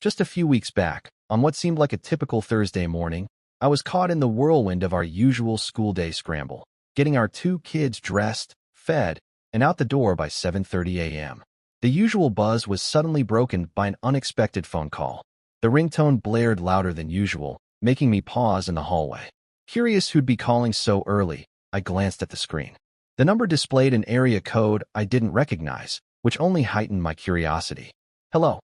Just a few weeks back, on what seemed like a typical Thursday morning, I was caught in the whirlwind of our usual school day scramble, getting our two kids dressed, fed, and out the door by 7:30 a.m. The usual buzz was suddenly broken by an unexpected phone call. The ringtone blared louder than usual, making me pause in the hallway. Curious who'd be calling so early, I glanced at the screen. The number displayed an area code I didn't recognize, which only heightened my curiosity. "Hello,"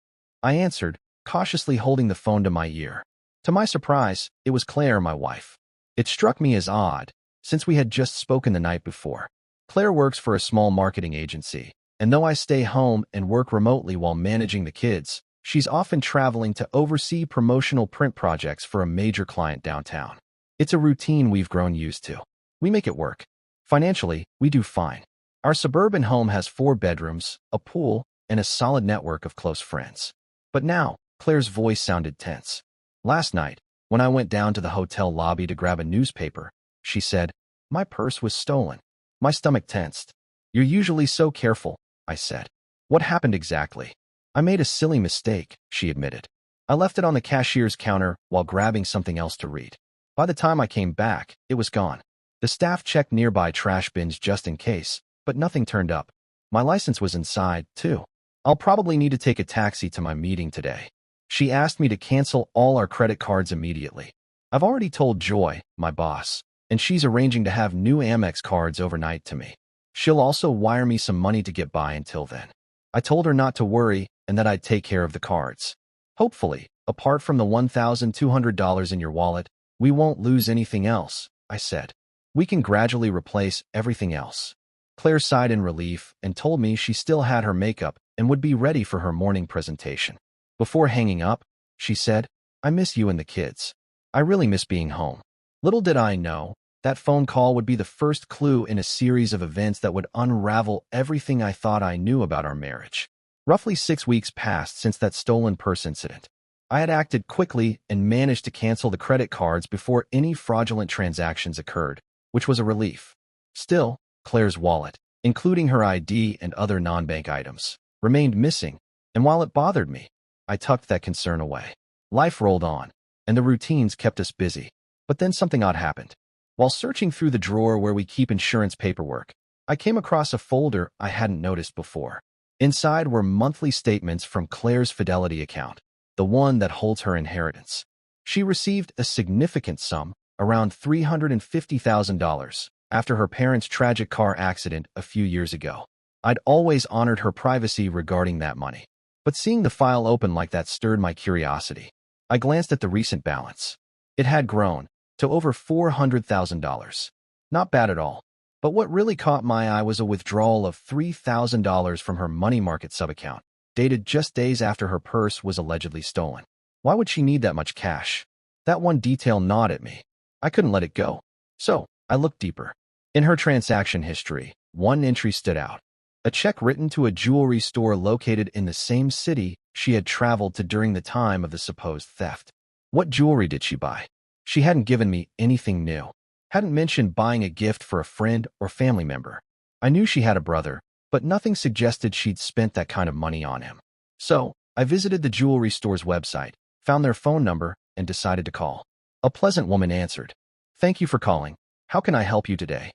I answered, cautiously holding the phone to my ear. To my surprise, it was Claire, my wife. It struck me as odd, since we had just spoken the night before. Claire works for a small marketing agency, and though I stay home and work remotely while managing the kids, she's often traveling to oversee promotional print projects for a major client downtown. It's a routine we've grown used to. We make it work. Financially, we do fine. Our suburban home has 4 bedrooms, a pool, and a solid network of close friends. But now, Claire's voice sounded tense. Last night, when I went down to the hotel lobby to grab a newspaper, she said, "My purse was stolen." My stomach tensed. "You're usually so careful," I said. "What happened exactly?" "I made a silly mistake," she admitted. "I left it on the cashier's counter while grabbing something else to read. By the time I came back, it was gone. The staff checked nearby trash bins just in case, but nothing turned up. My license was inside, too. I'll probably need to take a taxi to my meeting today." She asked me to cancel all our credit cards immediately. I've already told Joy, my boss, and she's arranging to have new Amex cards overnight to me. She'll also wire me some money to get by until then. I told her not to worry and that I'd take care of the cards. "Hopefully, apart from the $1,200 in your wallet, we won't lose anything else," I said. "We can gradually replace everything else." Claire sighed in relief and told me she still had her makeup and would be ready for her morning presentation. Before hanging up, she said, "I miss you and the kids. I really miss being home." Little did I know, that phone call would be the first clue in a series of events that would unravel everything I thought I knew about our marriage. Roughly 6 weeks passed since that stolen purse incident. I had acted quickly and managed to cancel the credit cards before any fraudulent transactions occurred, which was a relief. Still, Claire's wallet, including her ID and other non-bank items, remained missing, and while it bothered me, I tucked that concern away. Life rolled on, and the routines kept us busy. But then something odd happened. While searching through the drawer where we keep insurance paperwork, I came across a folder I hadn't noticed before. Inside were monthly statements from Claire's Fidelity account, the one that holds her inheritance. She received a significant sum, around $350,000, after her parents' tragic car accident a few years ago. I'd always honored her privacy regarding that money, but seeing the file open like that stirred my curiosity. I glanced at the recent balance. It had grown to over $400,000. Not bad at all. But what really caught my eye was a withdrawal of $3,000 from her money market subaccount, dated just days after her purse was allegedly stolen. Why would she need that much cash? That one detail gnawed at me. I couldn't let it go. So, I looked deeper. In her transaction history, one entry stood out. A check written to a jewelry store located in the same city she had traveled to during the time of the supposed theft. What jewelry did she buy? She hadn't given me anything new. Hadn't mentioned buying a gift for a friend or family member. I knew she had a brother, but nothing suggested she'd spent that kind of money on him. So, I visited the jewelry store's website, found their phone number, and decided to call. A pleasant woman answered. "Thank you for calling. How can I help you today?"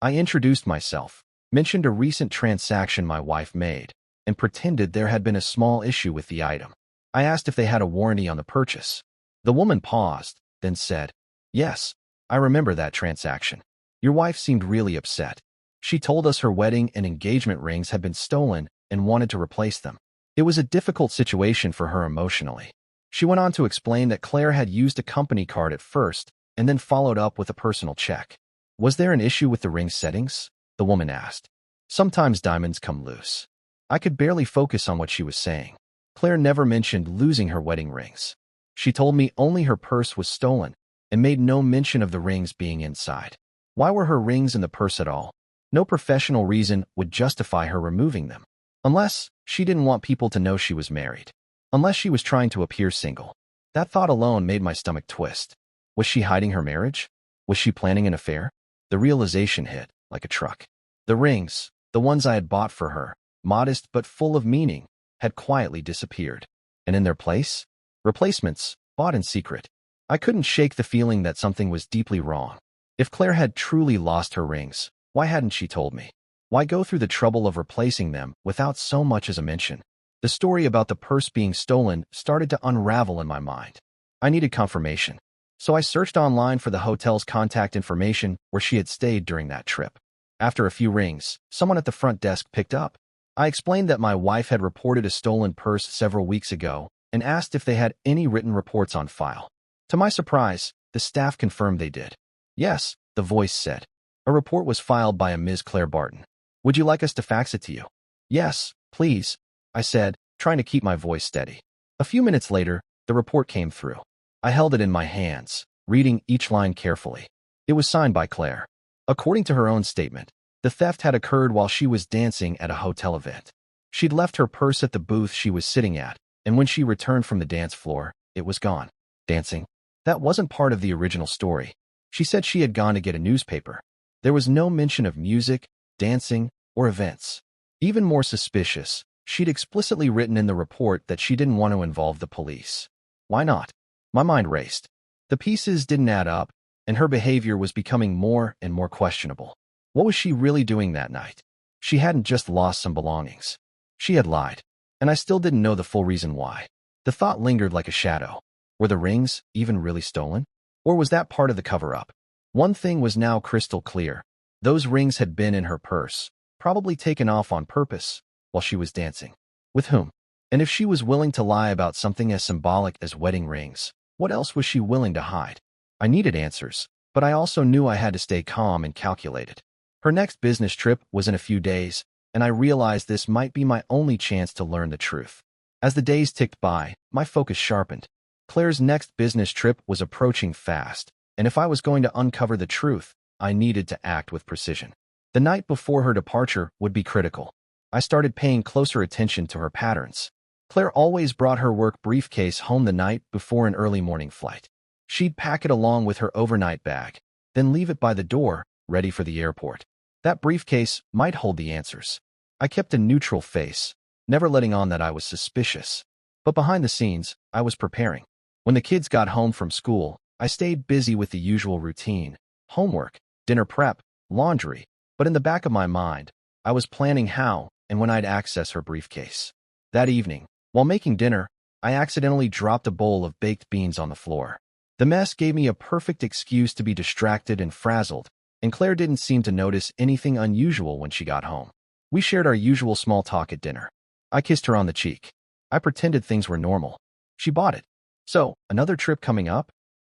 I introduced myself, mentioned a recent transaction my wife made, and pretended there had been a small issue with the item. I asked if they had a warranty on the purchase. The woman paused, then said, "Yes, I remember that transaction. Your wife seemed really upset. She told us her wedding and engagement rings had been stolen and wanted to replace them. It was a difficult situation for her emotionally." She went on to explain that Claire had used a company card at first and then followed up with a personal check. "Was there an issue with the ring settings?" the woman asked. "Sometimes diamonds come loose." I could barely focus on what she was saying. Claire never mentioned losing her wedding rings. She told me only her purse was stolen and made no mention of the rings being inside. Why were her rings in the purse at all? No professional reason would justify her removing them. Unless she didn't want people to know she was married. Unless she was trying to appear single. That thought alone made my stomach twist. Was she hiding her marriage? Was she planning an affair? The realization hit like a truck. The rings, the ones I had bought for her, modest but full of meaning, had quietly disappeared. And in their place, Replacements, bought in secret. I couldn't shake the feeling that something was deeply wrong. If Claire had truly lost her rings, why hadn't she told me? Why go through the trouble of replacing them without so much as a mention? The story about the purse being stolen started to unravel in my mind. I needed confirmation. So I searched online for the hotel's contact information where she had stayed during that trip. After a few rings, someone at the front desk picked up. I explained that my wife had reported a stolen purse several weeks ago and asked if they had any written reports on file. To my surprise, the staff confirmed they did. Yes, the voice said. A report was filed by a Ms. Claire Barton. Would you like us to fax it to you? Yes, please, I said, trying to keep my voice steady. A few minutes later, the report came through. I held it in my hands, reading each line carefully. It was signed by Claire. According to her own statement, the theft had occurred while she was dancing at a hotel event. She'd left her purse at the booth she was sitting at, and when she returned from the dance floor, it was gone. Dancing? That wasn't part of the original story. She said she had gone to get a newspaper. There was no mention of music, dancing, or events. Even more suspicious, she'd explicitly written in the report that she didn't want to involve the police. Why not? My mind raced. The pieces didn't add up, and her behavior was becoming more and more questionable. What was she really doing that night? She hadn't just lost some belongings. She had lied, and I still didn't know the full reason why. The thought lingered like a shadow. Were the rings even really stolen? Or was that part of the cover-up? One thing was now crystal clear. Those rings had been in her purse, probably taken off on purpose, while she was dancing. With whom? And if she was willing to lie about something as symbolic as wedding rings, what else was she willing to hide? I needed answers, but I also knew I had to stay calm and calculated. Her next business trip was in a few days, and I realized this might be my only chance to learn the truth. As the days ticked by, my focus sharpened. Claire's next business trip was approaching fast, and if I was going to uncover the truth, I needed to act with precision. The night before her departure would be critical. I started paying closer attention to her patterns. Claire always brought her work briefcase home the night before an early morning flight. She'd pack it along with her overnight bag, then leave it by the door, ready for the airport. That briefcase might hold the answers. I kept a neutral face, never letting on that I was suspicious. But behind the scenes, I was preparing. When the kids got home from school, I stayed busy with the usual routine: homework, dinner prep, laundry. But in the back of my mind, I was planning how and when I'd access her briefcase. That evening, while making dinner, I accidentally dropped a bowl of baked beans on the floor. The mess gave me a perfect excuse to be distracted and frazzled, and Claire didn't seem to notice anything unusual when she got home. We shared our usual small talk at dinner. I kissed her on the cheek. I pretended things were normal. She bought it. So, another trip coming up?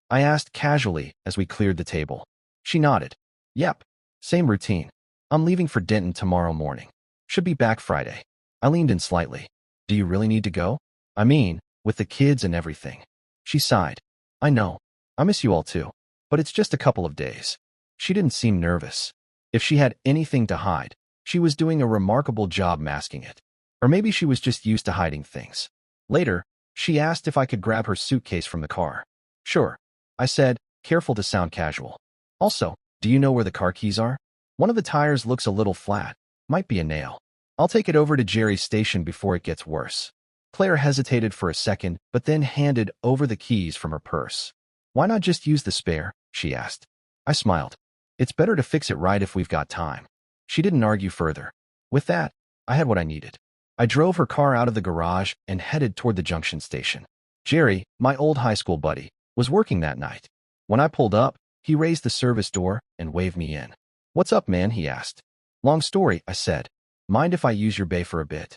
I asked casually as we cleared the table. She nodded. Yep, same routine. I'm leaving for Denton tomorrow morning. Should be back Friday. I leaned in slightly. Do you really need to go? I mean, with the kids and everything. She sighed. I know. I miss you all too. But it's just a couple of days. She didn't seem nervous. If she had anything to hide, she was doing a remarkable job masking it. Or maybe she was just used to hiding things. Later, she asked if I could grab her suitcase from the car. Sure, I said, careful to sound casual. Also, do you know where the car keys are? One of the tires looks a little flat. Might be a nail. I'll take it over to Jerry's station before it gets worse. Claire hesitated for a second, but then handed over the keys from her purse. Why not just use the spare? She asked. I smiled. It's better to fix it right if we've got time. She didn't argue further. With that, I had what I needed. I drove her car out of the garage and headed toward the junction station. Jerry, my old high school buddy, was working that night. When I pulled up, he raised the service door and waved me in. What's up, man? He asked. Long story, I said. Mind if I use your bay for a bit?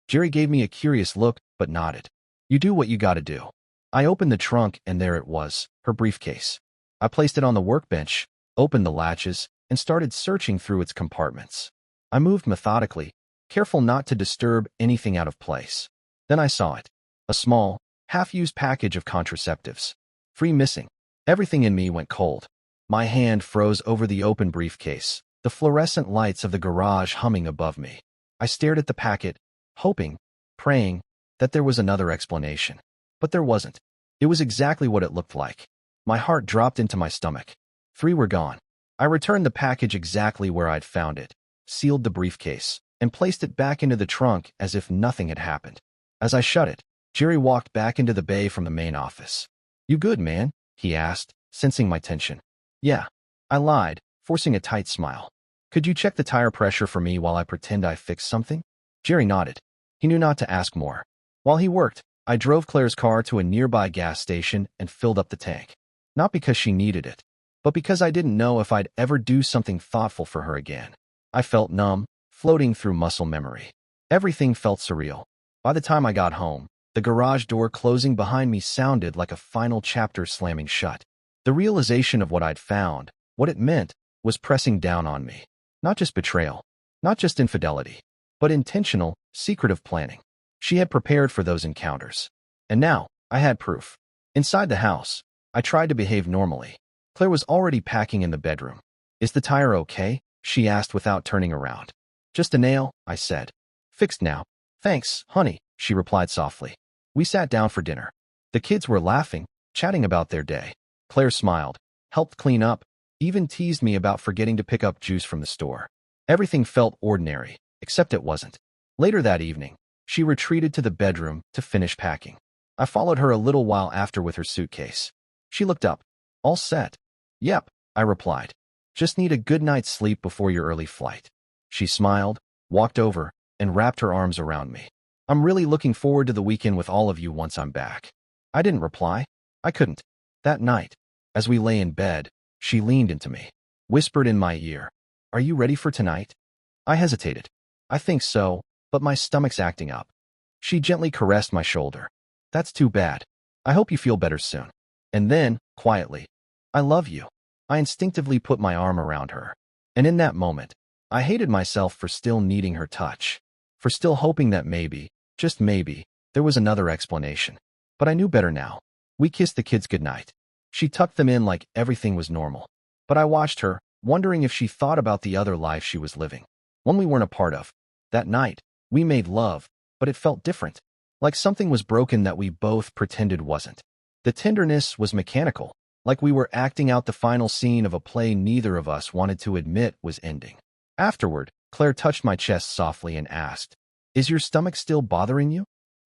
Jerry gave me a curious look, but nodded. You do what you gotta do. I opened the trunk and there it was, her briefcase. I placed it on the workbench, opened the latches, and started searching through its compartments. I moved methodically, careful not to disturb anything out of place. Then I saw it. A small, half-used package of contraceptives. Free missing. Everything in me went cold. My hand froze over the open briefcase, the fluorescent lights of the garage humming above me. I stared at the packet, hoping, praying, that there was another explanation. But there wasn't. It was exactly what it looked like. My heart dropped into my stomach. 3 were gone. I returned the package exactly where I'd found it, sealed the briefcase, and placed it back into the trunk as if nothing had happened. As I shut it, Jerry walked back into the bay from the main office. You good, man? He asked, sensing my tension. Yeah. I lied, forcing a tight smile. Could you check the tire pressure for me while I pretend I fixed something? Jerry nodded. He knew not to ask more. While he worked, I drove Claire's car to a nearby gas station and filled up the tank. Not because she needed it, but because I didn't know if I'd ever do something thoughtful for her again. I felt numb, floating through muscle memory. Everything felt surreal. By the time I got home, the garage door closing behind me sounded like a final chapter slamming shut. The realization of what I'd found, what it meant, was pressing down on me. Not just betrayal, not just infidelity, but intentional, secretive planning. She had prepared for those encounters. And now, I had proof. Inside the house, I tried to behave normally. Claire was already packing in the bedroom. Is the tire okay? She asked without turning around. Just a nail, I said. Fixed now. Thanks, honey, she replied softly. We sat down for dinner. The kids were laughing, chatting about their day. Claire smiled, helped clean up, even teased me about forgetting to pick up juice from the store. Everything felt ordinary, except it wasn't. Later that evening, she retreated to the bedroom to finish packing. I followed her a little while after with her suitcase. She looked up. All set. Yep, I replied. Just need a good night's sleep before your early flight. She smiled, walked over, and wrapped her arms around me. I'm really looking forward to the weekend with all of you once I'm back. I didn't reply. I couldn't. That night, as we lay in bed, she leaned into me, whispered in my ear, Are you ready for tonight? I hesitated. I think so, but my stomach's acting up. She gently caressed my shoulder. That's too bad. I hope you feel better soon. And then, quietly, I love you. I instinctively put my arm around her. And in that moment, I hated myself for still needing her touch, for still hoping that maybe, just maybe, there was another explanation. But I knew better now. We kissed the kids goodnight. She tucked them in like everything was normal. But I watched her, wondering if she thought about the other life she was living, one we weren't a part of. That night, we made love, but it felt different. Like something was broken that we both pretended wasn't. The tenderness was mechanical, like we were acting out the final scene of a play neither of us wanted to admit was ending. Afterward, Claire touched my chest softly and asked, Is your stomach still bothering you?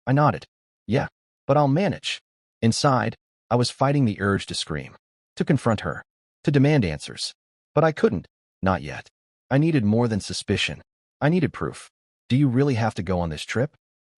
I nodded. Yeah, but I'll manage. Inside, I was fighting the urge to scream, to confront her, to demand answers. But I couldn't, not yet. I needed more than suspicion. I needed proof. Do you really have to go on this trip?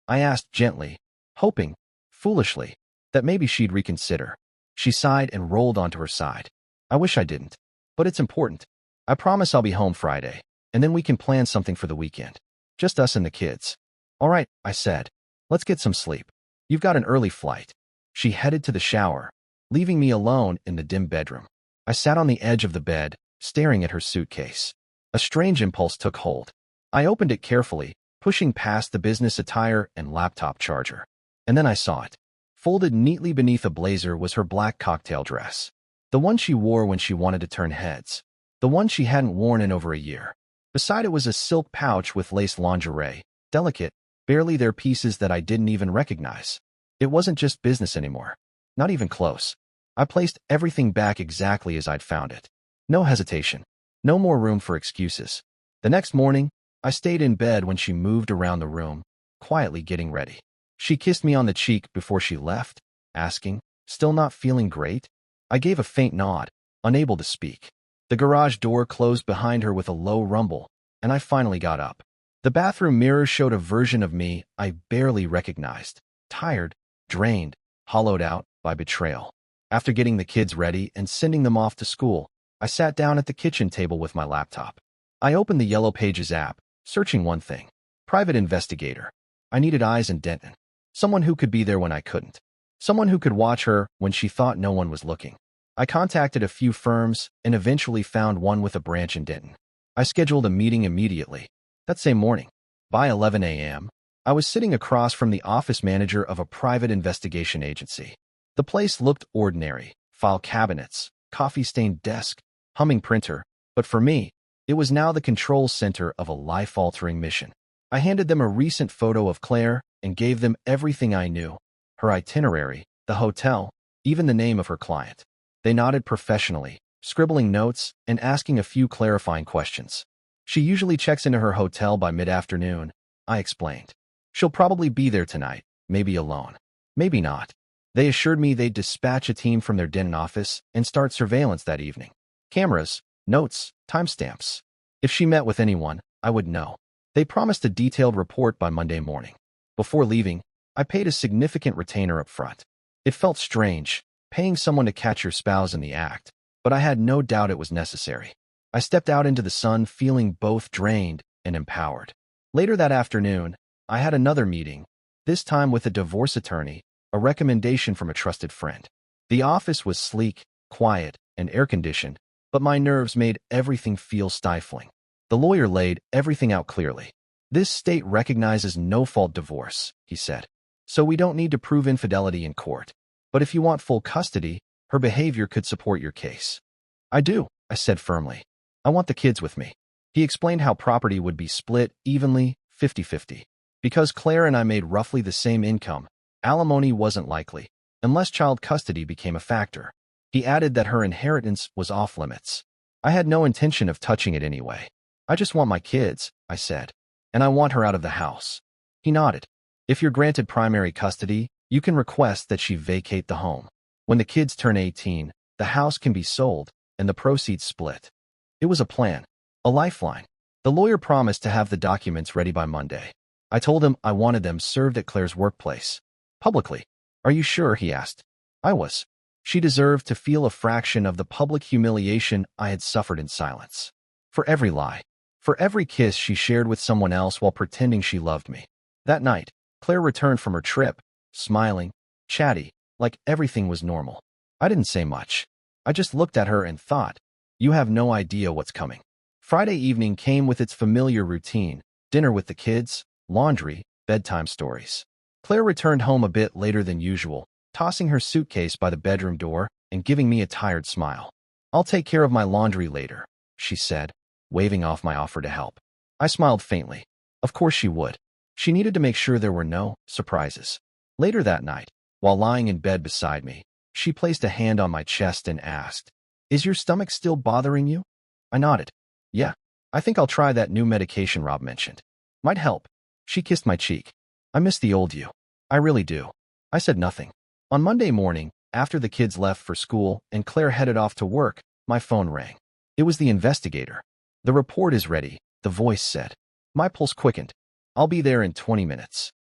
I asked gently, hoping, foolishly, that maybe she'd reconsider. She sighed and rolled onto her side. I wish I didn't. But it's important. I promise I'll be home Friday, and then we can plan something for the weekend. Just us and the kids. All right, I said. Let's get some sleep. You've got an early flight. She headed to the shower, leaving me alone in the dim bedroom. I sat on the edge of the bed, staring at her suitcase. A strange impulse took hold. I opened it carefully, pushing past the business attire and laptop charger. And then I saw it. Folded neatly beneath a blazer was her black cocktail dress. The one she wore when she wanted to turn heads. The one she hadn't worn in over a year. Beside it was a silk pouch with lace lingerie, delicate, barely there pieces that I didn't even recognize. It wasn't just business anymore. Not even close. I placed everything back exactly as I'd found it. No hesitation. No more room for excuses. The next morning, I stayed in bed when she moved around the room, quietly getting ready. She kissed me on the cheek before she left, asking, Still not feeling great? I gave a faint nod, unable to speak. The garage door closed behind her with a low rumble, and I finally got up. The bathroom mirror showed a version of me I barely recognized, tired, drained, hollowed out by betrayal. After getting the kids ready and sending them off to school, I sat down at the kitchen table with my laptop. I opened the Yellow Pages app, searching one thing. Private investigator. I needed eyes in Denton. Someone who could be there when I couldn't. Someone who could watch her when she thought no one was looking. I contacted a few firms and eventually found one with a branch in Denton. I scheduled a meeting immediately. That same morning, by 11 a.m., I was sitting across from the office manager of a private investigation agency. The place looked ordinary. File cabinets, coffee-stained desk, humming printer. But for me, it was now the control center of a life-altering mission. I handed them a recent photo of Claire and gave them everything I knew. Her itinerary, the hotel, even the name of her client. They nodded professionally, scribbling notes and asking a few clarifying questions. She usually checks into her hotel by mid-afternoon, I explained. She'll probably be there tonight, maybe alone. Maybe not. They assured me they'd dispatch a team from their Denton office and start surveillance that evening. Cameras, notes, timestamps. If she met with anyone, I would know. They promised a detailed report by Monday morning. Before leaving, I paid a significant retainer up front. It felt strange, paying someone to catch your spouse in the act, but I had no doubt it was necessary. I stepped out into the sun feeling both drained and empowered. Later that afternoon, I had another meeting, this time with a divorce attorney, a recommendation from a trusted friend. The office was sleek, quiet, and air-conditioned, but my nerves made everything feel stifling. The lawyer laid everything out clearly. This state recognizes no-fault divorce, he said. So we don't need to prove infidelity in court. But if you want full custody, her behavior could support your case. I do, I said firmly. I want the kids with me. He explained how property would be split evenly, 50-50. Because Claire and I made roughly the same income, alimony wasn't likely, unless child custody became a factor. He added that her inheritance was off-limits. I had no intention of touching it anyway. I just want my kids, I said. And I want her out of the house. He nodded. If you're granted primary custody, you can request that she vacate the home. When the kids turn 18, the house can be sold and the proceeds split. It was a plan, a lifeline. The lawyer promised to have the documents ready by Monday. I told him I wanted them served at Claire's workplace. Publicly. Are you sure? He asked. I was. She deserved to feel a fraction of the public humiliation I had suffered in silence. For every lie. For every kiss she shared with someone else while pretending she loved me. That night, Claire returned from her trip, smiling, chatty, like everything was normal. I didn't say much. I just looked at her and thought, you have no idea what's coming. Friday evening came with its familiar routine, dinner with the kids, laundry, bedtime stories. Claire returned home a bit later than usual, tossing her suitcase by the bedroom door and giving me a tired smile. I'll take care of my laundry later, she said, waving off my offer to help. I smiled faintly. Of course she would. She needed to make sure there were no surprises. Later that night, while lying in bed beside me, she placed a hand on my chest and asked, "Is your stomach still bothering you?" I nodded. "Yeah, I think I'll try that new medication Rob mentioned. Might help." She kissed my cheek. "I miss the old you. I really do." I said nothing. On Monday morning, after the kids left for school and Claire headed off to work, my phone rang. It was the investigator. "The report is ready," the voice said. My pulse quickened. "I'll be there in 20 minutes.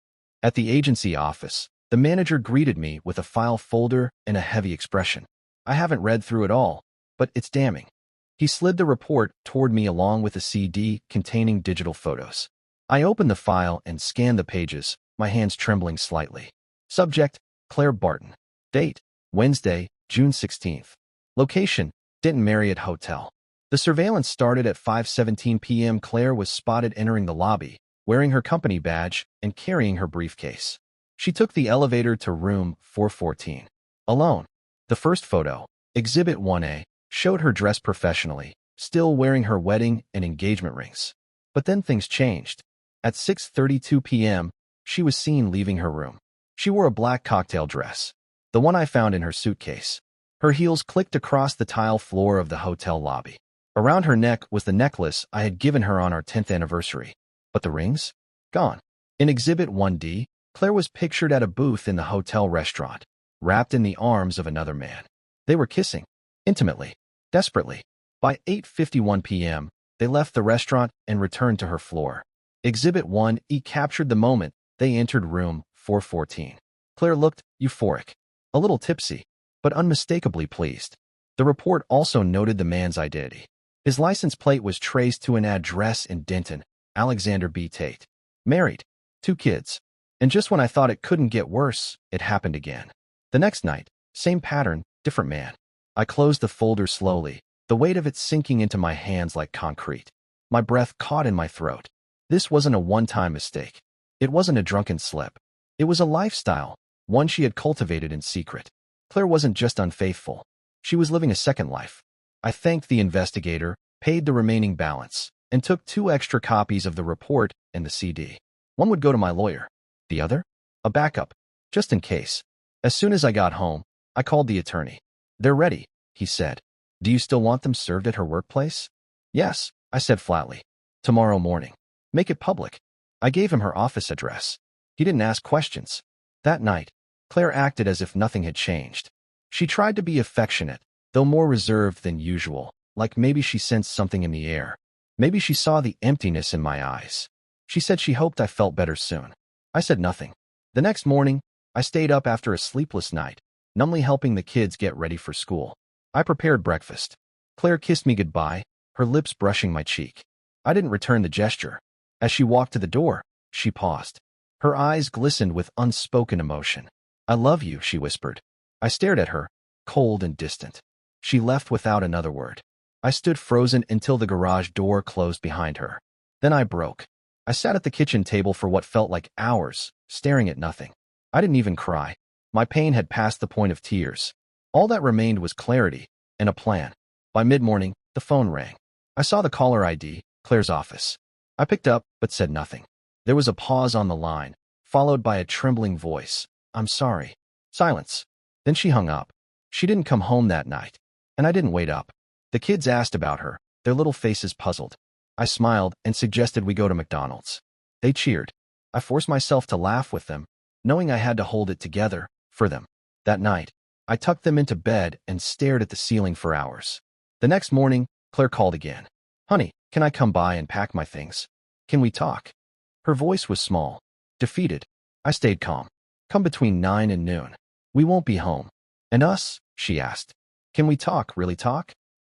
At the agency office, the manager greeted me with a file folder and a heavy expression. I haven't read through it all, but it's damning. He slid the report toward me along with a CD containing digital photos. I opened the file and scanned the pages, my hands trembling slightly. Subject, Claire Barton. Date, Wednesday, June 16th. Location, Denton Marriott Hotel. The surveillance started at 5:17 p.m. Claire was spotted entering the lobby, wearing her company badge and carrying her briefcase. She took the elevator to room 414. Alone. The first photo, Exhibit 1A, showed her dressed professionally, still wearing her wedding and engagement rings. But then things changed. At 6:32 p.m., she was seen leaving her room. She wore a black cocktail dress, the one I found in her suitcase. Her heels clicked across the tile floor of the hotel lobby. Around her neck was the necklace I had given her on our 10th anniversary. But the rings? Gone. In Exhibit 1D, Claire was pictured at a booth in the hotel restaurant, wrapped in the arms of another man. They were kissing. Intimately. Desperately. By 8:51 p.m., they left the restaurant and returned to her floor. Exhibit 1E captured the moment they entered room 414. Claire looked euphoric. A little tipsy, but unmistakably pleased. The report also noted the man's identity. His license plate was traced to an address in Denton, Alexander B. Tate. Married. 2 kids. And just when I thought it couldn't get worse, it happened again. The next night, same pattern, different man. I closed the folder slowly, the weight of it sinking into my hands like concrete. My breath caught in my throat. This wasn't a one-time mistake. It wasn't a drunken slip. It was a lifestyle, one she had cultivated in secret. Claire wasn't just unfaithful. She was living a second life. I thanked the investigator, paid the remaining balance, and took 2 extra copies of the report and the CD. One would go to my lawyer. The other? A backup, just in case. As soon as I got home, I called the attorney. "They're ready," he said. "Do you still want them served at her workplace?" "Yes," I said flatly. "Tomorrow morning. Make it public." I gave him her office address. He didn't ask questions. That night, Claire acted as if nothing had changed. She tried to be affectionate, though more reserved than usual, like maybe she sensed something in the air. Maybe she saw the emptiness in my eyes. She said she hoped I felt better soon. I said nothing. The next morning, I stayed up after a sleepless night, numbly helping the kids get ready for school. I prepared breakfast. Claire kissed me goodbye, her lips brushing my cheek. I didn't return the gesture. As she walked to the door, she paused. Her eyes glistened with unspoken emotion. "I love you," she whispered. I stared at her, cold and distant. She left without another word. I stood frozen until the garage door closed behind her. Then I broke. I sat at the kitchen table for what felt like hours, staring at nothing. I didn't even cry. My pain had passed the point of tears. All that remained was clarity and a plan. By mid-morning, the phone rang. I saw the caller ID, Claire's office. I picked up, but said nothing. There was a pause on the line, followed by a trembling voice. "I'm sorry." Silence. Then she hung up. She didn't come home that night, and I didn't wait up. The kids asked about her, their little faces puzzled. I smiled and suggested we go to McDonald's. They cheered. I forced myself to laugh with them, knowing I had to hold it together for them. That night, I tucked them into bed and stared at the ceiling for hours. The next morning, Claire called again. "Honey, can I come by and pack my things? Can we talk?" Her voice was small, defeated. I stayed calm. "Come between 9 and noon. We won't be home." "And us?" she asked. "Can we talk, really talk?"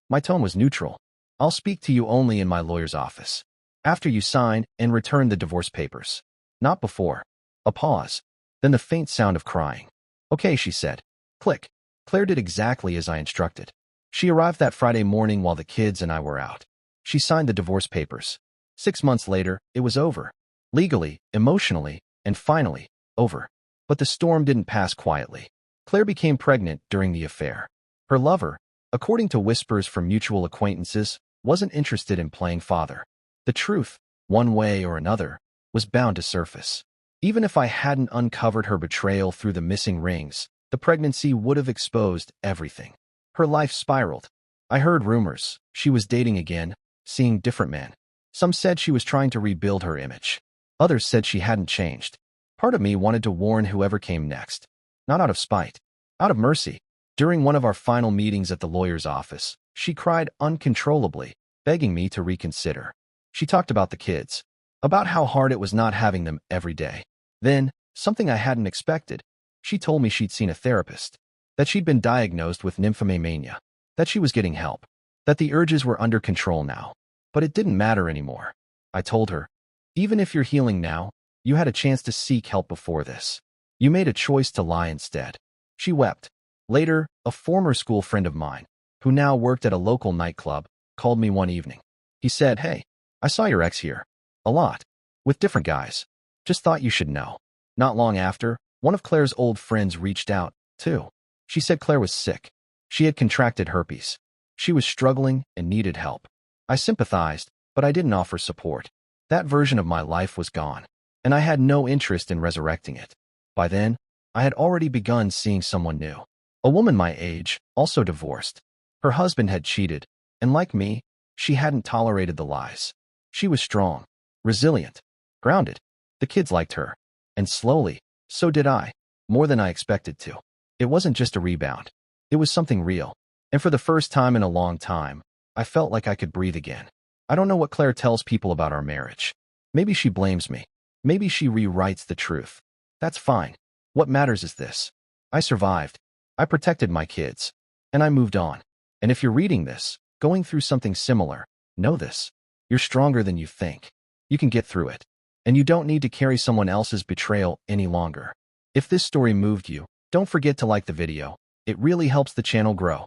My tone was neutral. "I'll speak to you only in my lawyer's office. After you sign and return the divorce papers. Not before." A pause. Then the faint sound of crying. "Okay," she said. Click. Claire did exactly as I instructed. She arrived that Friday morning while the kids and I were out. She signed the divorce papers. 6 months later, it was over. Legally, emotionally, and finally, over. But the storm didn't pass quietly. Claire became pregnant during the affair. Her lover, according to whispers from mutual acquaintances, wasn't interested in playing father. The truth, one way or another, was bound to surface. Even if I hadn't uncovered her betrayal through the missing rings, the pregnancy would have exposed everything. Her life spiraled. I heard rumors. She was dating again, seeing different men. Some said she was trying to rebuild her image. Others said she hadn't changed. Part of me wanted to warn whoever came next. Not out of spite. Out of mercy. During one of our final meetings at the lawyer's office, she cried uncontrollably, begging me to reconsider. She talked about the kids, about how hard it was not having them every day. Then, something I hadn't expected, she told me she'd seen a therapist, that she'd been diagnosed with nymphomania, that she was getting help, that the urges were under control now. But it didn't matter anymore. I told her, even if you're healing now, you had a chance to seek help before this. You made a choice to lie instead. She wept. Later, a former school friend of mine, who now worked at a local nightclub, called me one evening. He said, "Hey, I saw your ex here. A lot. With different guys. Just thought you should know." Not long after, one of Claire's old friends reached out, too. She said Claire was sick. She had contracted herpes. She was struggling and needed help. I sympathized, but I didn't offer support. That version of my life was gone, and I had no interest in resurrecting it. By then, I had already begun seeing someone new. A woman my age, also divorced. Her husband had cheated, and like me, she hadn't tolerated the lies. She was strong, resilient, grounded. The kids liked her. And slowly, so did I, more than I expected to. It wasn't just a rebound. It was something real. And for the first time in a long time, I felt like I could breathe again. I don't know what Claire tells people about our marriage. Maybe she blames me. Maybe she rewrites the truth. That's fine. What matters is this. I survived. I protected my kids. And I moved on. And if you're reading this, going through something similar, know this. You're stronger than you think. You can get through it. And you don't need to carry someone else's betrayal any longer. If this story moved you, don't forget to like the video. It really helps the channel grow.